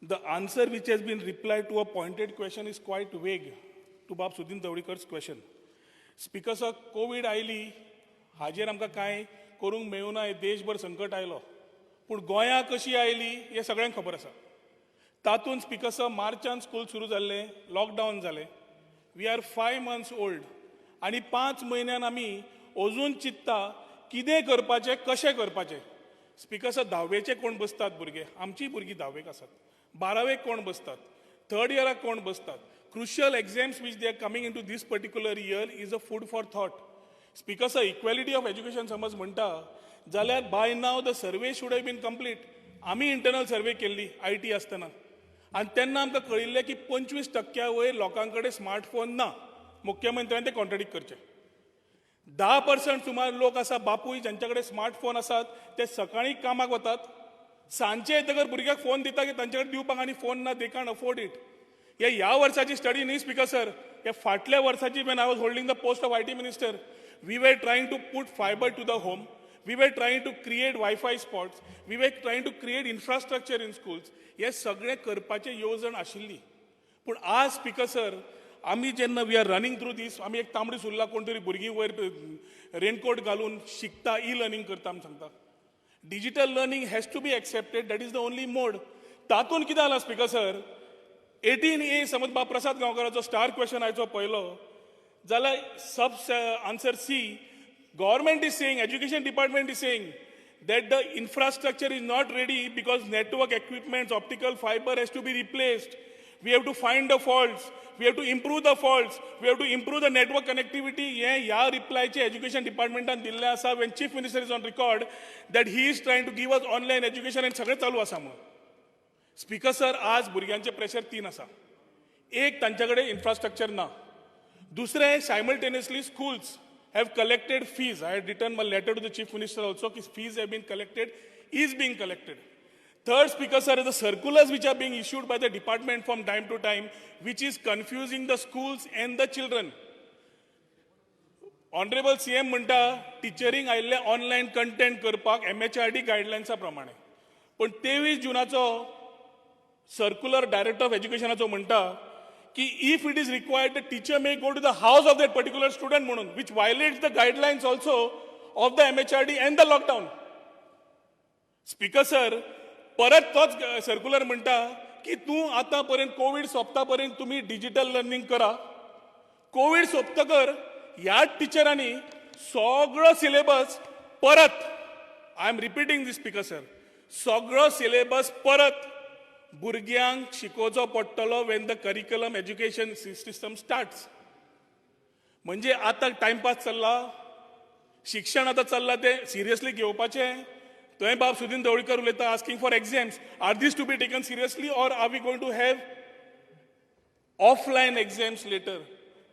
The answer which has been replied to a pointed question is quite vague to Bab Sudin Tawdikar's question. Speaker sir, Covid oily हाजेर आमकां कांय करूंक मेळूना, देशभर संकट आयलो, पूण गोंयां कशी आयली हें सगळ्यांक खबर आसा. तातूंत स्पीकर सर मार्चान स्कूल सुरू जाल्लें, लॉकडावन जालें. वी आर 5 months ओल्ड आनी 5 म्हयन्यान आमी अजून चिंतता कितें करपाचें, कशें करपाचें. स्पीकर सर, 10वेचे कोण बसतात भुरगे, आमचीं भुरगीं 10वेक आसात, 12वेक कोण बसतात, 3rd इयराक कोण बसतात. Crucial exams which they are coming into this particular year is a food for thought. Speaker sir, equality of education समज म्हणटा जाल्यार by now the survey should have been complete. आमी इंटरनल सर्वे केल्ली IT आसतना आनी तेन्ना आमकां कळिल्लें की 25% वयर लोकां कडेन स्मार्टफोन ना. मुख्यमंत्र्यान ते कॉन्ट्रडिक्ट करचे. 10% सुमार लोक आसा बापूय जांच्या कडेन स्मार्टफोन आसात, ते सकाळीं कामाक वतात, सांजचे येतकर भुरग्याक फोन दिता की तांचे कडेन दिवपाक आनी फोन ना, दे कांट अफोर्ड इट. ह्या वर्साची स्टडी न्ही स्पीकर सर, हे फाटल्या वर्साची when I was holding the post of IT minister, we were trying to put fiber to the home, we were trying to create Wi-Fi spots, we were trying to create infrastructure in schools. हे सगळे करपाचे येवजण आशिल्ली. पूण आज speaker sir, आमी जेन्ना we R running through दीस, आमी एक तांबडी सुर्ला कोण तरी भुरगीं वयर रेनकोट घालून शिकता, ई-लर्निंग करता आमी सांगता. Digital learning has to be accepted, that is the only mode. तातूंत कितें जालां स्पीकर सर, 18A समज बा प्रसाद गांवकाराचो स्टार क्वेश्चन आयचो पयलो जाल्यार सब आन्सर सी, government is saying, education department is saying that the infrastructure is not ready because network equipments, optical fiber has to be replaced. We have to find the faults, we have to improve the faults, we have to improve the network connectivity. या reply चे education department an दिल्ले आसा when chief minister is on record that he is trying to give us online education and सगळे चालू आसा म्हणून. Speaker sir, आज भुरग्यांचे प्रेशर 3 आसा. एक, तांच्याकडे इन्फ्रास्ट्रक्चर ना. दुसरे, simultaneously schools have collected fees. I had written a letter to the chief minister also that fees have been collected, is being collected. Third, Speaker sir, the circulars which are being issued by the department from time to time, which is confusing the schools and the children. Honorable CM म्हणटा टिचरींक आयिल्ले online content करपाक MHRD गायडलायन्सा प्रमाणे. पण 23 जुनाचो circular director of एज्युकेशनाचो म्हणटा कि if it is required, the teacher may go to the house of that particular student म्हणून, which violates the guidelines also of the MHRD and the lockdown. Speaker sir, परत तोच circular म्हणटा की तूं आतां पर्यंत कोविड सोंपता पर्यंत तुम्ही डिजिटल लर्निंग करा. कोविड सोंपतकर ह्याच टिचरांनी सगळो सिलेबस परत, I am repeating this speaker sir, सगळो सिलेबस परत भुरग्यांक शिकोवचो पडटलो when the curriculum education system starts. म्हणजे आतां टाइमपास चल्ला, शिक्षण आतां चल्ला ते सिरियसली घेवपाचें. थंय बाब सुदीन ढवळीकर उलयता asking for exams. Are these to be taken seriously or are we going to have offline exams later?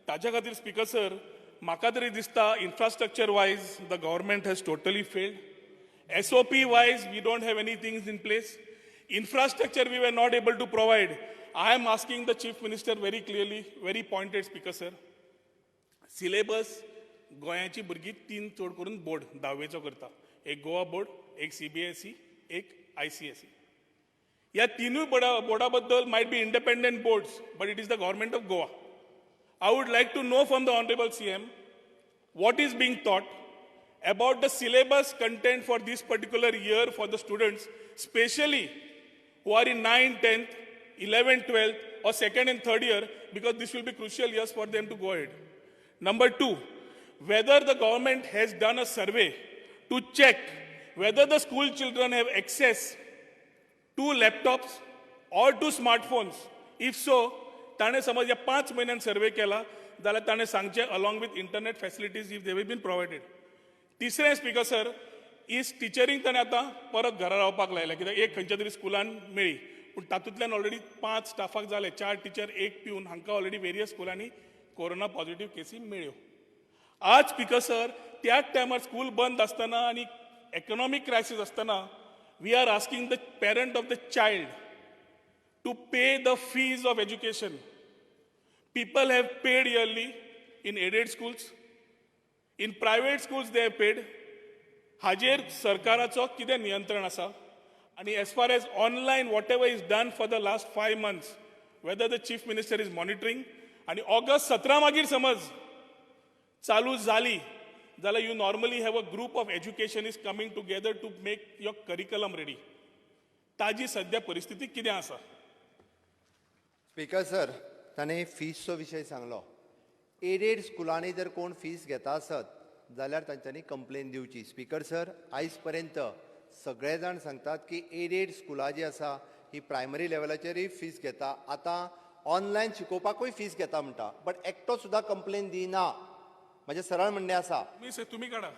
ताच्या खातीर स्पीकर सर, म्हाका तरी दिसता infrastructure wise the government has totally failed. SOP wise we don't have anything in place. Infrastructure we were not able to provide. I am asking the chief minister very clearly, very pointed speaker sir. Syllabus गोंयाची भुरगीं 3 चड करून board 10वेचो करता. एक Goa board, एक CBSE, एक ICSE. ह्या तिनूय बोर्डा बद्दल might be independent boards, but it is the government of Goa. I would like to know from the honorable CM what is being taught about the syllabus content for this particular year for the students, especially who are in 9th, 10th, 11th, 12th or 2nd and 3rd year, because this will be crucial years for them to go ahead. Number 2, whether the government has done a survey to check whether the school children have access to laptops or to smartphones. If so, ताणे समज या 5 म्हयन्यान सर्वे केला जाल्यार ताणे सांगचे along with internet facilities if they have been provided. तिसरें speaker sir, is टिचरींक ताणें आतां परत घरा रावपाक लायल्या, कित्याक एक खंयच्या तरी स्कुलान मेळ्ळी, पूण तातूंतल्यान ऑलरेडी 5 स्टाफाक जाले, 4 टिचर, 1 पिवन, हांकां ऑलरेडी वेरियस स्कुलांनी कोरोना पॉझिटिव्ह केसी मेळ्ळ्यो. आज स्पीकर सर, त्याच टायमार स्कूल बंद आसतना आनी इकॉनॉमिक क्रायसीस आसतना we are asking the parent of the child to pay the fees of education. People have paid yearly in aided schools, in private schools they have paid. हाजेर सरकाराचो कितें नियंत्रण आसा? And as far as online, whatever is done for the last 5 months, whether the chief minister is monitoring, and August 17 मागीर समज चालू झाली जाल्यार you normally have a group of educationists coming together to make your curriculum ready. ताजी सध्या परिस्थिती कितें आसा? स्पीकर सर, ताणें फीजचो विशय सांगलो. एडेड स्कुलांनी जर कोण फीज घेता आसत जाल्यार तांच्यांनी कंप्लेन दिवची. स्पीकर सर, आयज पर्यंत सगळे जाण सांगतात की एडेड स्कुलां जी आसा ही प्रायमरी लेवलाचेरय फीज घेता, आतां ऑनलायन शिकोवपाकूय फीज घेता म्हणटा, बट एकटो सुद्दां कंप्लेन दिना. म्हणजे सरळ म्हणणें आसा. तुम्ही काढा.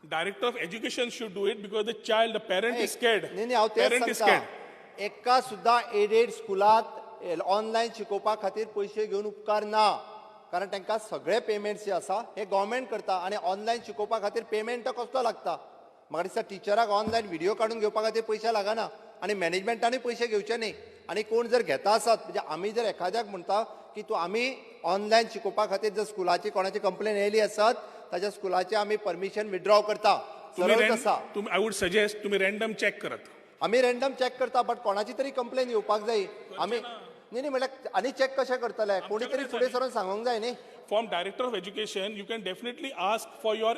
Director of education should do it because the child, the parent is scared. नाही हांव तेच Parent is सांगता. scared. एका सुद्दां एडेड स्कुलांत ऑनलायन शिकोवपा खातीर पयशे घेवन उपकार ना, कारण तांकां सगळे पेमेंट्स जे आसा हे गव्हर्मेंट करता, आनी ऑनलायन शिकोवपा खातीर पेमेंट कसलो लागता? म्हाका दिसता टिचराक ऑनलायन व्हिडिओ काडून घेवपा खातीर पयशे लागना, आनी मॅनेजमेंटानूय पयशे घेवचे न्ही. आनी कोण जर घेता आसत, म्हणजे आमी जर एखाद्याक म्हणटा की तूं आमी ऑनलायन शिकोवपा खातीर जर स्कुलाची कोणाची कंप्लेन येयली आसत ताच्या स्कुलाचे आमी परमिशन विथड्रॉ करता. सरळ आसा. I would suggest तुम्ही रॅन्डम चेक करात. आमी रॅन्डम चेक करता, बट कोणाची तरी कंप्लेन येवपाक जाय. आमी न्ही म्हळ्यार आनी चेक कशें करतले? कोणी तरी फुडें सरून सांगूंक जाय न्ही. From Director of Education, you can definitely ask for your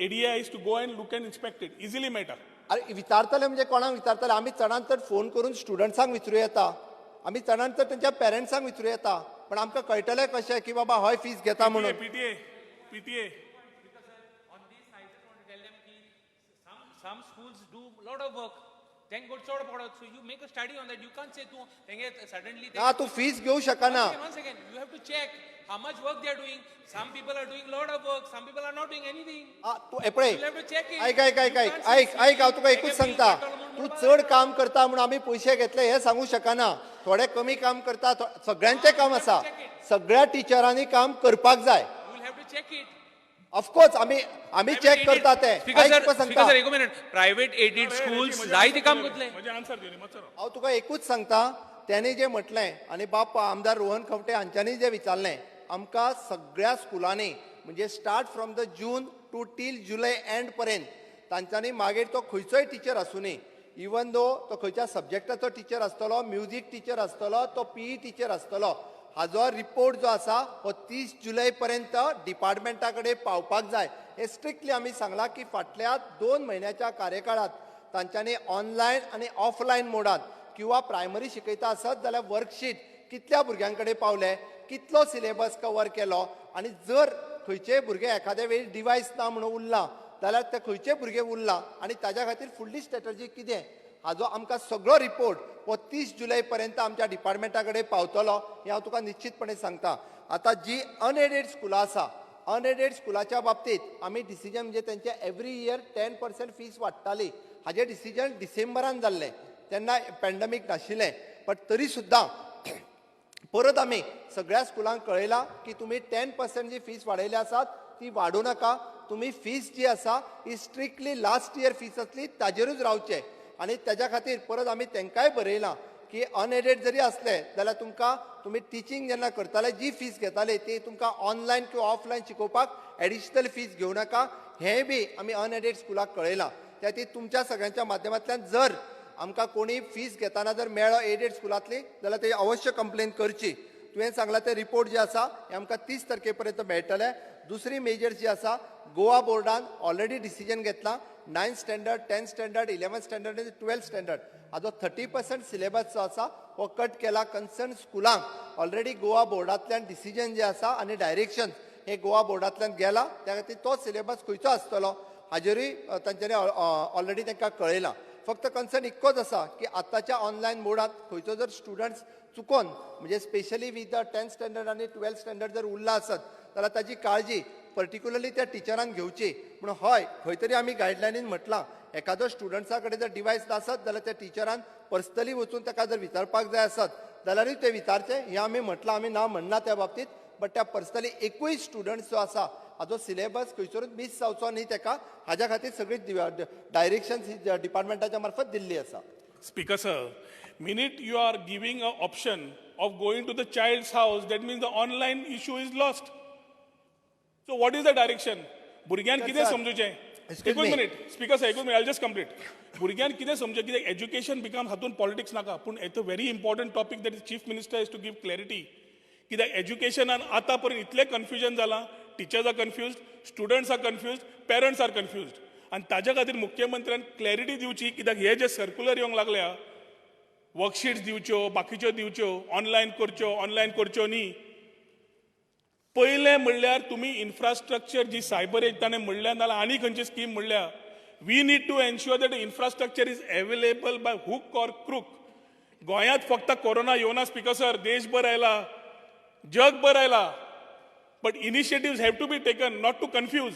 ADIs to go and look and inspect it. Easily मेळटा. अरे विचारतले म्हणजे कोणाक विचारतले? आमी चडांत चड फोन करून स्टुडंट्सांक विचारूं येता, आमी चडांत चड तेंच्या पेरंट्सांक विचारूं येता, पण आमकां कळटलें कशें की बाबा हय फीज घेता म्हणून. PTA. On these sites, I want to tell them that some schools do a lot of work. Then go sort of product. So you make a study on that. You can't say suddenly. ना तूं fees घेवं शकना. One second. You have to check how much work they are doing. Some people are doing a lot of work. Some people are not doing anything. तूं हे पळय, You'll have to check it. ऐक हांव तुका एकूच सांगता. तूं चड काम करता म्हणून आमी पयशे घेतले हे सांगूं शकना. थोडे कमी काम करता, सगळ्यांचें काम आसा. सगळ्या टिचरांनी काम करपाक जाय. You'll have to check it. Of course आमी चेक करता ते. Speaker sir, एक minute. Private aided schools जायते काम करतले. म्हणजे आन्सर दिली मातसो. हांव तुका एकूच सांगता, त्यांनी जे म्हटलें आनी बाप आमदार रोहन खंवटे हांच्यांनी जे विचारलें, आमकां सगळ्या स्कुलांनी म्हणजे start from the June to till जुलय एंड पर्यंत तांच्यांनी मागीर तो खंयचोय टिचर आसूं न्ही, इवन दो तो खंयच्या सब्जेक्टाचो टिचर आसतलो, म्युझिक टिचर आसतलो, तो PE टिचर आसतलो, हाजो रिपोर्ट जो आसा हो 30 जुलय पर्यंत डिपार्टमेंटा कडेन पावपाक जाय. हे स्ट्रिक्टली आमी सांगलां की फाटल्या 2 म्हयन्याच्या कार्यकाळांत तांच्यांनी ऑनलायन आनी ऑफलायन मोडात किंवा प्रायमरी शिकयता आसत जाल्यार वर्कशीट कितल्या भुरग्यां कडेन पावले, कितलो सिलेबस कवर केलो, आनी जर खंयचेय भुरगे एखाद्या वेळी डिवायस ना म्हणून उरला जाल्यार ते खंयचे भुरगे उरला आनी ताज्या खातीर फुडली स्ट्रॅटजी कितें हाजो आमकां सगळो रिपोर्ट हो 30 जुलय पर्यंत आमच्या डिपार्टमेंटा कडेन पावतलो हें हांव तुका निश्चितपणे सांगता. आतां जी अनएडेड स्कुलां आसा, अनएडेड स्कुलाच्या बाबतींत आमी डिसिजन म्हणजे तेंचे एवरी इयर 10% फीज वाडटाली. हाजें डिसिजन डिसेंबरान जाल्लें, तेन्ना पॅन्डमीक नाशिल्लें, बट तरी सुद्दां परत आमी सगळ्या स्कुलांक कळयलां की तुमी 10% जी फीज वाडयली आसात ती वाडोव नाका. तुमी फीज जी आसा ही स्ट्रिक्टली लास्ट इयर फीज आसली ताजेरूच रावचे. आनी तेज्या खातीर परत आमी तेंकाय बरयलां की अनएडेड जरी असले जाल्यार तुमी टिचींग जेन्ना करताले जी फीज घेताले ती तुमकां ऑनलायन किंवा ऑफलायन शिकोवपाक एडिशनल फीज घेवं नाका. हेंय बी आमी अनएडेड स्कुलाक कळयलां. त्या खातीर तुमच्या सगळ्यांच्या माध्यमांतल्यान जर आमकां कोणी फीज घेताना जर मेळ्ळो एडेड स्कुलांतली जाल्यार तेजी अवश्य कंप्लेन करची. तुवें सांगलां ते रिपोर्ट जे आसा हे आमकां 30 तारखेपर्यंत मेळटले. दुसरी मेजर जी आसा, गोवा बोर्डान ऑलरेडी डिसिजन घेतला 9th standard, 10th standard, 11th standard आनी 12th स्टँडर्ड हाजो 30% सिलेबस जो आसा हो कट केला. कन्सर्न स्कुलांक ऑलरेडी गोवा बोर्डांतल्यान डिसिजन जे आसा आनी डायरेक्शन हे गोवा बोर्डांतल्यान गेला. त्या खातीर तो सिलेबस खंयचो आसतलो हाजेरूय तांच्यांनी ऑलरेडी तांकां कळयलां. फक्त कन्सर्न इतकोच आसा की आतांच्या ऑनलायन मोडांत खंयचो जर स्टुडंट्स चुकोन म्हणजे specially with the 10th standard आनी 12th स्टँडर्ड जर उरला आसत जाल्यार ताची काळजी पर्टिक्युलरली त्या टिचरांक घेवची. म्हणून हय खंय तरी आमी गायडलायनीन म्हटलां एखादो स्टुडंट्सा कडेन जर डिवायस नासत जाल्यार त्या टिचरान पर्सनली वचून ताका जर विचारपाक जाय आसत जाल्यारूय ते विचारचे. हें आमी म्हटलां, आमी ना म्हणना त्या बाबतींत, बट त्या पर्सनली एकूय स्टुडंट जो आसा हाजो सिलेबस खंयसरूच मिस जावचो न्ही ताका, हाज्या खातीर सगळी डायरेक्शन्स डिपार्टमेंटाच्या मार्फत दिल्ली आसा. Speaker sir, minute you are giving an option of going to the child's house, that means the online issue is lost. So what is the direction? भुरग्यान कितें समजुचें? Excuse एकूच me. मिनिट स्पीकर सर एकूच minute I just complete भुरग्यांक कितें समजे कितें education become हातून politics नाका पूण it's a very important topic that is chief minister is to give clarity कित्याक एज्युकेशनान आतां पर्यंत इतलें कन्फ्युजन जालां teachers are confused students are confused parents are confused आनी ताज्या खातीर मुख्यमंत्र्यान क्लॅरिटी दिवची कित्याक हे जे सर्क्युलर येवंक लागल्या वर्कशीट्स दिवच्यो बाकीच्यो दिवच्यो ऑनलायन करच्यो न्ही पयलें म्हणल्यार तुमी इन्फ्रास्ट्रक्चर जी सायबर एज ताणें म्हणल्या नाल्यार आनी खंयची स्कीम म्हणल्या we need to ensure that infrastructure is available by hook or crook गोंयांत फक्त कोरोना येवना स्पीकर सर देशभर आयला जगभर आयला but initiatives have to be taken not to confuse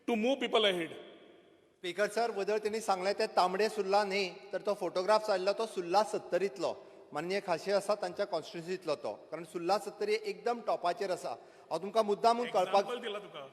to move people ahead speaker sir बदल त्यांनी सांगले ते तांबडे सुर्ला न्ही तर तो फोटोग्राफ आयिल्लो तो सुर्ला 70तलो माननीय खाशे आसा तांच्या कॉन्स्टिट्युन्सीतलो तो कारण सुर्ला 70 एकदम टॉपाचेर आसा हांव तुमकां मुद्दामून कळपाक एक्झाम्पल दिला तुका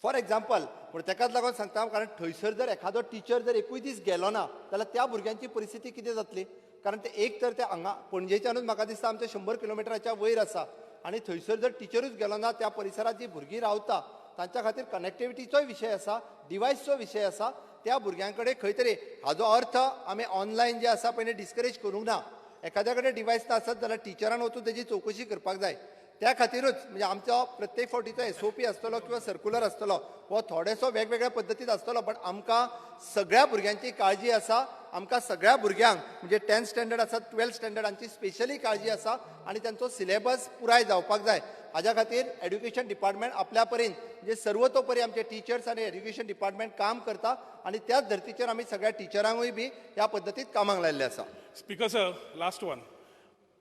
फॉर एक्झाम्पल पूण तेकाच लागून सांगता कारण थंयसर जर एखादो टीचर जर एकूय दीस गेलो ना जाल्यार त्या भुरग्यांची परिस्थिती कितें जातली कारण ते एक तर ते हांगा पणजेच्यानूच म्हाका दिसता आमचे 100 किलोमिटराच्या वयर आसा आनी थंयसर जर टिचरूच गेलो ना त्या परिसरात जी भुरगीं रावता तांच्या खातीर कनेक्टिविटीचोय विशय आसा डिवायसचो विशय आसा त्या भुरग्यां कडेन खंय तरी हाजो अर्थ आमी ऑनलायन जे आसा पळय डिस्करेज करूंक ना एखाद्या कडेन डिवायस नासत जाल्यार टिचरान वचून तेजी चवकशी करपाक जाय त्या खातीरूच म्हणजे आमचो प्रत्येक फावटीचो SOP आसतलो किंवा सर्क्युलर आसतलो हो थोडेसो वेगवेगळ्या पद्दतीन आसतलो बट आमकां सगळ्या भुरग्यांची काळजी आसा आमकां सगळ्या भुरग्यांक म्हणजे 10th स्टँडर्ड आसा 12th स्टँडर्डांची स्पेशली काळजी आसा आनी तांचो सिलेबस पुराय जावपाक जाय हाज्या खातीर एड्युकेशन डिपार्टमेंट आपल्या परीन म्हणजे सर्वतोपरी आमचे टिचर्स आनी एड्युकेशन डिपार्टमेंट काम करता आनी त्याच धर्तीचेर आमी सगळ्या टिचरांकूय बी ह्या पद्दतीत कामाक लायिल्ले आसा स्पीकर सर लास्ट वन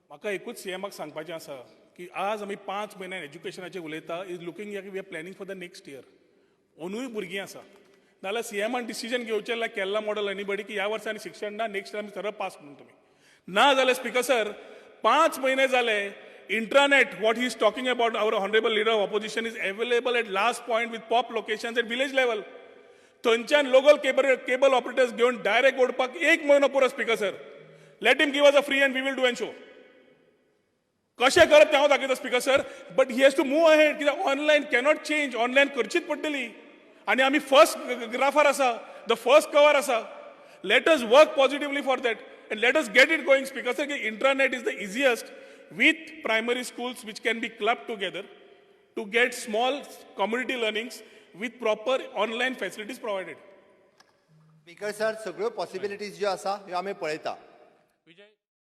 म्हाका एकूच सीएमाक सांगपाचें आसा की आज आमी 5 म्हयन्यान एज्युकेशनाचेर उलयता is looking we are planning for the next year अंदूय भुरगीं आसा नाल्यार सीएमान डिसिजन घेवचें लायक केरला मॉडल एनीबडी की ह्या वर्सांनी शिक्षण ना नेक्स्ट आमी सरळ पास म्हणून तुमी ना जाल्यार स्पीकर सर 5 म्हयने जाले intranet what he is talking about our honorable leader of opposition is available at last point with pop locations at village level थंयच्यान लोकल केबल ऑपरेटर्स घेवन डायरेक्ट ओडपाक 1 म्हयनो पुरो speaker sir let him give us a free and we will do and show कशें करप तें हांव दाखयता speaker sir but he has to move ahead कित्याक ऑनलायन कॅनॉट चेंज ऑनलायन करचीच पडटली आनी आमी फर्स्ट ग्राफार आसा द फर्स्ट कवर आसा let us work positively for that and let us get it going speaker sir की internet is the easiest with primary schools which can be clubbed together to get small community learnings with proper online facilities provided. Speaker sir सगळ्यो possibilities ज्यो आसा ह्यो आमी पळयता विजय